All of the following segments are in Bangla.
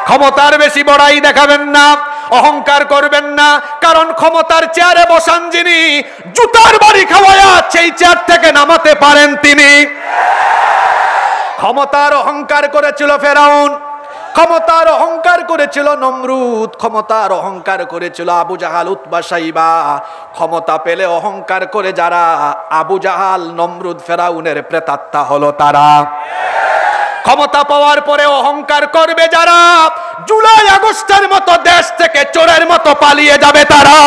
ক্ষমতার বেশি বড়াই দেখাবেন না, অহংকার করবেন না, কারণ ক্ষমতার চেয়ারে বসান যিনি, জুতার বাড়ি খাওয়ায়া সেই চেয়ার থেকে নামাতে পারেন তিনি। ক্ষমতার অহংকার করেছিল ফেরাউন, ক্ষমতার অহংকার করেছিল নমরুদ, ক্ষমতার অহংকার করেছিল আবু জাহাল, উতবা, সাইবা। ক্ষমতা পেলে অহংকার করে যারা, আবু জাহাল, নমরুদ, ফেরাউনের প্রেতাত্মা হলো তারা। ক্ষমতা পাওয়ার পরে অহংকার করবে যারা, জুলাই আগস্টের মতো দেশ থেকে চোরের মতো পালিয়ে যাবে তারা।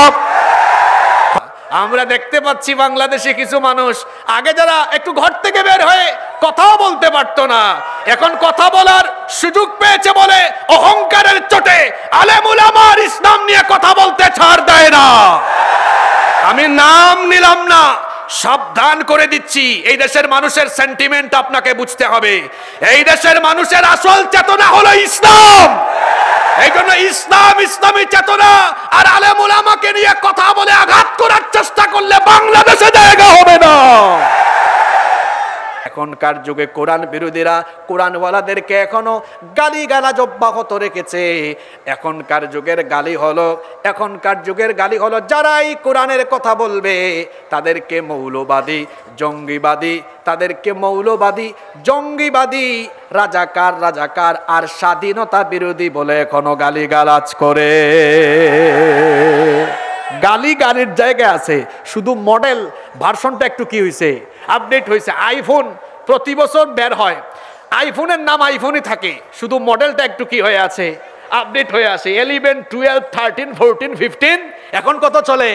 আমরা দেখতে পাচ্ছি বাংলাদেশে কিছু মানুষ, আগে যারা একটু ঘর থেকে বের হয়ে কথাও বলতে পারতো না, এখন কথা বলার সুযোগ পেয়েছে বলে অহংকারের চোটে আলেম উলামার ইসলাম নিয়ে কথা বলতে ছাড় দেয় না। আমি নাম নিলাম না, সাবধান করে দিচ্ছি, এই দেশের মানুষের সেন্টিমেন্ট আপনাকে বুঝতে হবে। এই দেশের মানুষের আসল চেতনা হলো ইসলাম। এই জন্য ইসলাম, ইসলামী চেতনা আর আলেম উলামাকে নিয়ে কথা বলে আঘাত করার চেষ্টা করলে বাংলাদেশে জায়গা হবে না। এখনকার যুগে কোরআন বিরোধীরা কোরআনওয়ালাদেরকে এখনো গালিগালাজ অব্যাহত রেখেছে। এখনকার যুগের গালি হলো যারাই কোরআনের কথা বলবে তাদেরকে মৌলবাদী, জঙ্গিবাদী, তাদেরকে মৌলবাদী, জঙ্গিবাদী, রাজাকার আর স্বাধীনতা বিরোধী বলে এখনো গালিগালাজ করে। গালির জায়গায় আছে, শুধু মডেল ভার্সনটা একটু কি হয়েছে, আপডেট হয়েছে। আইফোন প্রতি বছর বের হয়, আইফোনের নাম আইফোনই থাকে, শুধু মডেলটা একটু কি হয়ে আছে, আপডেট হয়ে আসে। 11, 12, 13, 14, 15, এখন কত চলে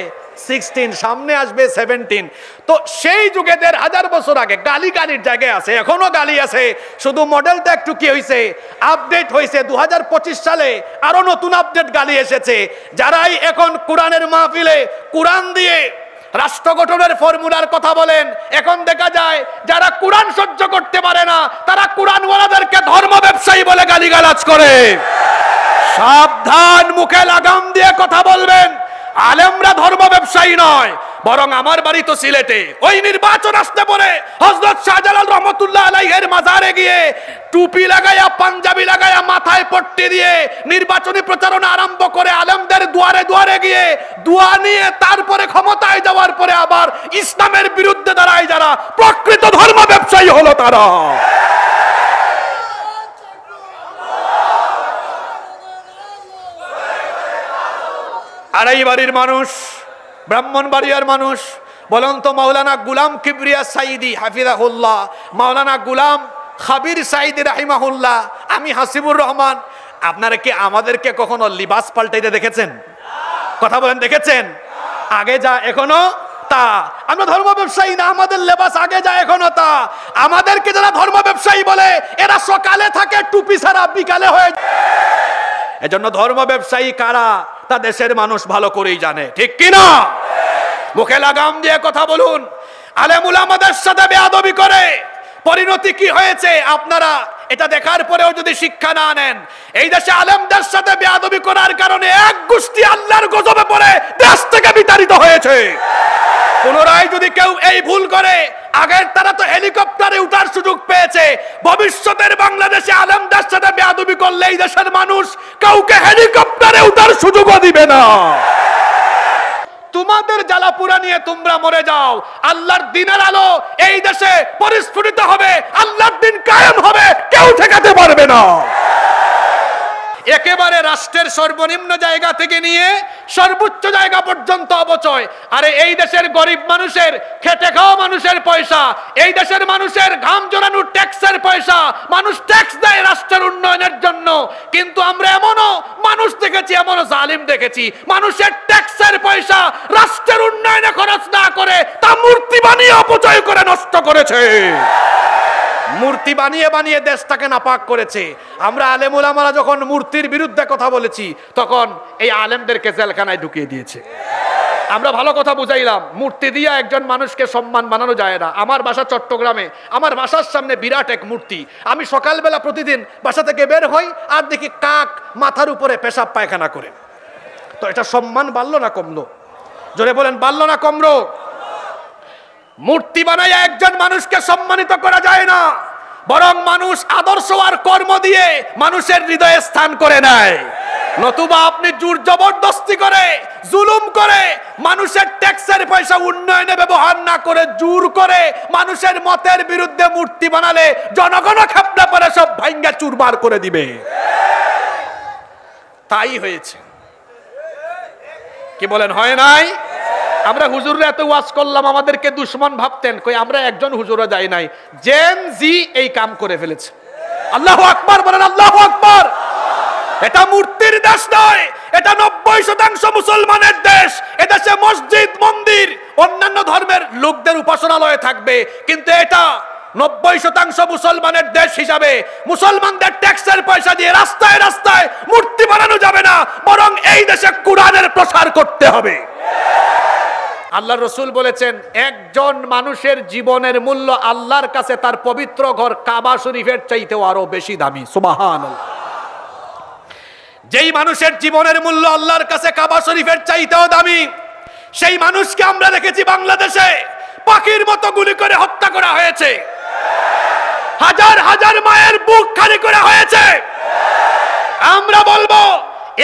16, সামনে আসবে 17। তো সেই যুগে 1000 বছর আগে গালির জায়গায় আছে, এখনো গালি আছে, শুধু মডেলটা একটু কি হয়েছে, আপডেট হয়েছে। 2025 সালে আরো নতুন আপডেট গালি এসেছে। যারাই এখন কোরআনের মাহফিলে কোরআন দিয়ে রাষ্ট্র গঠনের ফর্মুলার কথা বলেন, এখন দেখা যায় যারা কোরআন সহ্য করতে পারে না তারা কোরআনওয়ালাদেরকে ধর্ম ব্যবসায়ী বলে গালিগালাজ করে। সাবধান, মুখে লাগাম দিয়ে কথা বলবেন। আলেমরা ধর্ম ব্যবসায়ী নয়, বরং আমার বাড়ি তো সিলেটে, ওই নির্বাচন আসতে পরে হযরত শাহজালাল রহমাতুল্লাহ আলাইহির মাজারে গিয়ে টুপি লাগায়া, পাঞ্জাবি লাগায়া, মাথায় পট্টি দিয়ে নির্বাচনী প্রচারণা আরম্ভ করে আলেমদের দুয়ারে দুয়ারে গিয়ে দোয়া নিয়ে তারপরে ক্ষমতায় যাওয়ার পরে আবার ইসলামের বিরুদ্ধে দাঁড়ায় যারা প্রকৃত ধর্ম ব্যবসায়ী হলো তারা। আড়াইবাড়ির মানুষ, ব্রাহ্মণবাড়িয়ার মানুষ, বলেন তো মাওলানা গুলাম কিবরিয়া সাইদি হাফিজাহুল্লাহ, মাওলানা গুলাম খাবির সাইদি রাহিমাহুল্লাহ, আমি হাসিবুর রহমান, আপনারা কি আমাদেরকে কখনো লিবাস পাল্টাইতে দেখেছেন? কথা বলেন, দেখেছেন? আগে যা এখনো তা। আমরা ধর্ম ব্যবসায়ী না, আমাদের লেবাস আগে যা এখনো তা। আমাদেরকে যারা ধর্ম ব্যবসায়ী বলে এরা সকালে থাকে টুপি ছাড়া, বিকালে হয়ে। এজন্য ধর্ম ব্যবসায়ী কারা তা দেশের মানুষ ভালো করেই জানে, ঠিক কিনা? মুখে লাগাম দিয়ে কথা বলুন। আলেম উলামাদের সাথে বেয়াদবি করে পরিণতি কি হয়েছে আপনারা এটা দেখার পরেও যদি শিক্ষা না নেন, এই দেশে আলেমদের সাথে বেয়াদবি করার কারণে এক গোষ্ঠী আল্লাহর গজবে পড়ে দেশ থেকে বিতাড়িত হয়েছে। পুনরায় যদি কেউ এই ভুল করে, আগের তারা তো হেলিকপ্টারে উঠার সুযোগ পেয়েছে, ভবিষ্যতের বাংলাদেশে আলেমদের সাথে বেয়াদবি করলে এই দেশের মানুষ কাউকে হেলিকপ্টারে উঠার সুযোগও দিবে না। তোমাদের জ্বালাপুরা নিয়ে তোমরা মরে যাও, আল্লাহর দ্বীনের আলো এই দেশে পরিস্ফুটিত হবে, আল্লাহর দ্বীন কায়েম হবে, কেউ ঠেকাতে পারবে না। একেবারে রাষ্ট্রের সর্বনিম্ন জায়গা থেকে নিয়ে সর্বোচ্চ জায়গা পর্যন্ত অপচয়। আরে এই দেশের গরিব মানুষের, খেটে খাওয়া মানুষের পয়সা, এই দেশের মানুষের ঘাম জড়ানো ট্যাক্সের পয়সা, মানুষ ট্যাক্স দেয় রাষ্ট্রের উন্নয়নের জন্য। কিন্তু আমরা এমনও মানুষ দেখেছি, এমনও জালিম দেখেছি, মানুষের ট্যাক্সের পয়সা রাষ্ট্রের উন্নয়নে খরচ না করে তা মূর্তি বানিয়ে অপচয় করে নষ্ট করেছে। মূর্তি বানিয়ে বানিয়ে দেশটাকে নাপাক করেছে। আমরা আলেম উলামারা যখন মূর্তির বিরুদ্ধে কথা বলেছি তখন এই আলেমদেরকে জেলখানায় ঢুকিয়ে দিয়েছে। আমরা ভালো কথা বুঝাইলাম, মূর্তি দিয়ে একজন মানুষকে সম্মান বানানো যায় না। আমার বাসা চট্টগ্রামে, আমার বাসার সামনে বিরাট এক মূর্তি। আমি সকালবেলা প্রতিদিন বাসা থেকে বের হই আর দেখি কাক মাথার উপরে পেশাব পায়খানা করে। তো এটা সম্মান বাড়লো না কমলো? জোরে বলেন, বাড়লো না কমলো? মূর্তি বানায় একজন মানুষকে সম্মানিত করা যায় না। বরং মানুষ আদর্শ আর কর্ম দিয়ে মানুষের হৃদয়ে স্থান করে নেয়। নতুবা আপনি জোর জবরদস্তি করে, জুলুম করে, মানুষের ট্যাক্সের পয়সা উন্নয়নে ব্যবহার না করে জোর করে মানুষের মতের বিরুদ্ধে মূর্তি বানালে জনগণ খাপনা পরে সব ভাঙ্গা চুরমার করে দিবে। তাই হয়েছে। কি বলেন, হয় নাই? আমরা হুজুররা এত ওয়াজ করলাম, আমাদেরকে দুশ্মন ভাবতেন, কই আমরা একজন হুজুরও যাই নাই। জেন জি এই কাম করে ফেলেছে। আল্লাহু আকবার বলেন, আল্লাহু আকবার। এটা মূর্তির দেশ নয়, এটা 90% মুসলমানের দেশ। এদেশে মসজিদ, মন্দির, অন্যান্য ধর্মের লোকদের উপাসনালয় থাকবে, কিন্তু এটা 90% মুসলমানের দেশ হিসাবে মুসলমানদের ট্যাক্সের পয়সা দিয়ে রাস্তায় রাস্তায় মূর্তি বানানো যাবে না, বরং এই দেশে কোরআনের প্রসার করতে হবে। আল্লাহ রসুল বলেছেন, একজন মানুষের জীবনের মূল্য আল্লাহর কাছে তার পবিত্র ঘর কাবা শরীফের চাইতেও আরো বেশি দামি। সুবহানাল্লাহ। যেই মানুষের জীবনের মূল্য আল্লাহর কাছে কাবা শরীফের চাইতেও দামি, সেই মানুষকে আমরা দেখেছি বাংলাদেশে পাখির মতো গুলি করে হত্যা করা হয়েছে, হাজার হাজার মায়ের বুক খালি করা হয়েছে। আমরা বলবো,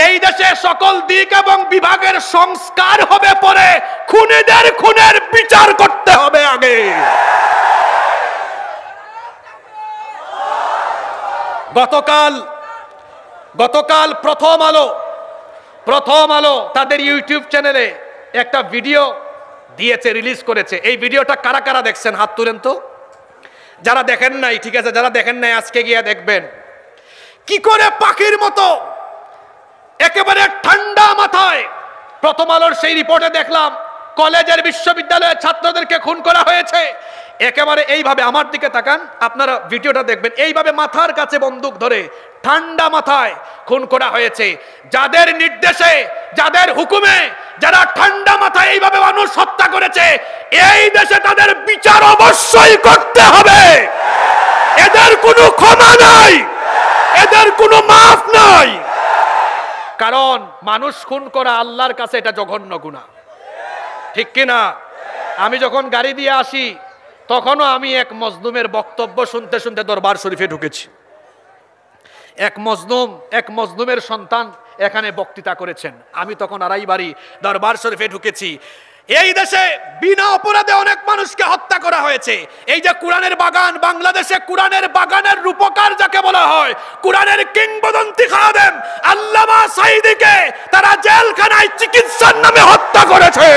এই দেশে সকল দিক এবং বিভাগের সংস্কার হবে পরে, খুনিদের খুনের বিচার করতে হবে আগে। গতকাল প্রথম আলো তাদের ইউটিউব চ্যানেলে একটা ভিডিও দিয়েছে, রিলিজ করেছে। এই ভিডিওটা কারা কারা দেখছেন হাত তুলেন তো। যারা দেখেন নাই, ঠিক আছে, যারা দেখেন নাই আজকে গিয়ে দেখবেন কি করে পাখির মতো একেবারে ঠান্ডা মাথায়। প্রথম আলোর সেই রিপোর্টে দেখলাম কলেজের, বিশ্ববিদ্যালয়ের ছাত্রদেরকে খুন করা হয়েছে। একেবারে এইভাবে, আমার দিকে তাকান, আপনারা ভিডিওটা দেখবেন, এইভাবে মাথার কাছে বন্দুক ধরে ঠান্ডা মাথায় খুন করা হয়েছে। যাদের নির্দেশে, যাদের হুকুমে, যারা ঠান্ডা মাথায় এইভাবে মানুষ হত্যা করেছে, এই দেশে তাদের বিচার অবশ্যই করতে হবে। এদের কোনো ক্ষমা নাই, এদের কোনো মাফ নাই। কারণ মানুষ খুন করা আল্লাহর কাছে এটা জঘন্য গুনাহ, ঠিক কিনা? আমি যখন গাড়ি দিয়ে আসি তখনও আমি এক মজলুমের বক্তব্য শুনতে শুনতে দরবার শরীফে ঢুকেছি। এক মজলুমের সন্তান এখানে বক্তৃতা করেছেন, আমি তখন আড়াই বাড়ি দরবার শরীফে ঢুকেছি। এই দেশে বিনা অপরাধে অনেক মানুষকে হত্যা করা হয়েছে। এই যে কোরআনের বাগান, বাংলাদেশে কোরআনের বাগানের রূপকার যাকে বলা হয়, কোরআনের কিংবদন্তি খাদেম আল্লামা সাঈদীকে তারা জেলখানায় চিকিৎসার নামে হত্যা করেছে।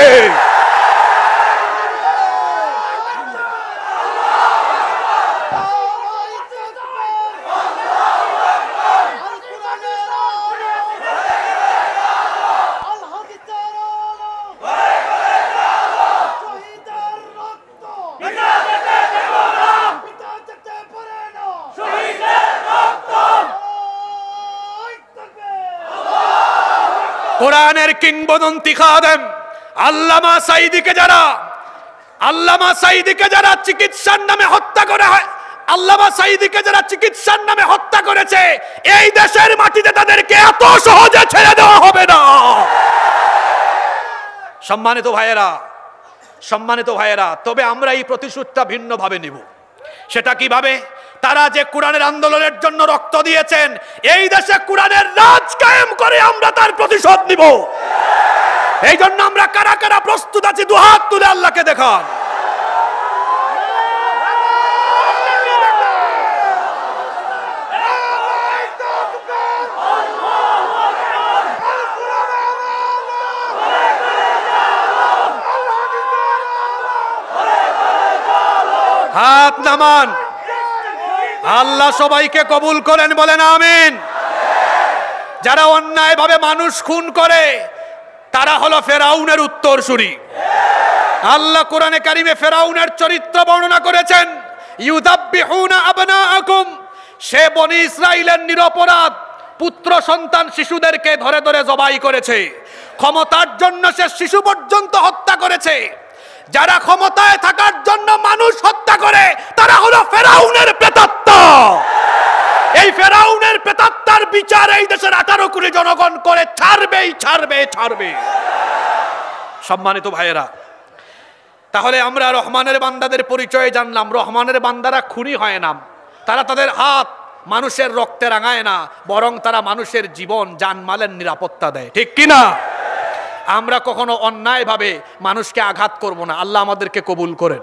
কোরআনের কিংবদন্তি খাদেম আল্লামা সাঈদীকে যারা চিকিৎসার নামে হত্যা করা হয়, আল্লামা সাঈদীকে যারা চিকিৎসার নামে হত্যা করেছে, এই দেশের মাটিতে তাদেরকে এত সহজে ছেড়ে দেওয়া হবে না। সম্মানিত ভাইয়েরা, তবে আমরা এই প্রতিশোধটা ভিন্নভাবে নিব। সেটা কিভাবে? তারা যে কোরআনের আন্দোলনের জন্য রক্ত দিয়েছেন, এই দেশে কোরআনের রাজ কায়েম করে আমরা তার প্রতিশোধ নিব। এই জন্য আমরা কারা কারা প্রস্তুত আছি, দুহাত তুলে আল্লাহকে দেখান। হাত নামান। আল্লাহ সবাইকে কবুল করেন, বলেন আমিন। যারা অন্যায়ভাবে মানুষ খুন করে তারা হলো ফেরাউনের উত্তরসূরি। আল্লাহ কোরআনে কারিমে ফেরাউনের চরিত্র বর্ণনা করেছেন, ইউযাব্বিহুনা আবনাআকুম, সে বনি ইসরাইলের নিরপরাধ পুত্র সন্তান শিশুদেরকে ধরে ধরে জবাই করেছে। ক্ষমতার জন্য সে শিশু পর্যন্ত হত্যা করেছে। যারা ক্ষমতায় থাকার জন্য মানুষ হত্যা করে তারা হলো ফেরাউনের প্রেতাত্মা। এই ফেরাউনের প্রেতাত্মার বিচার এই দেশের 18 কোটি জনগণ করে ছাড়বে। সম্মানিত ভাইয়েরা, তাহলে আমরা রহমানের বান্দাদের পরিচয় জানলাম। রহমানের বান্দারা খুনি হয় না, তারা তাদের হাত মানুষের রক্তে রাঙায় না, বরং তারা মানুষের জীবন জানমালের নিরাপত্তা দেয়, ঠিক কিনা? আমরা কখনো অন্যায়ভাবে মানুষকে আঘাত করব না, আল্লাহ আমাদেরকে কবুল করেন।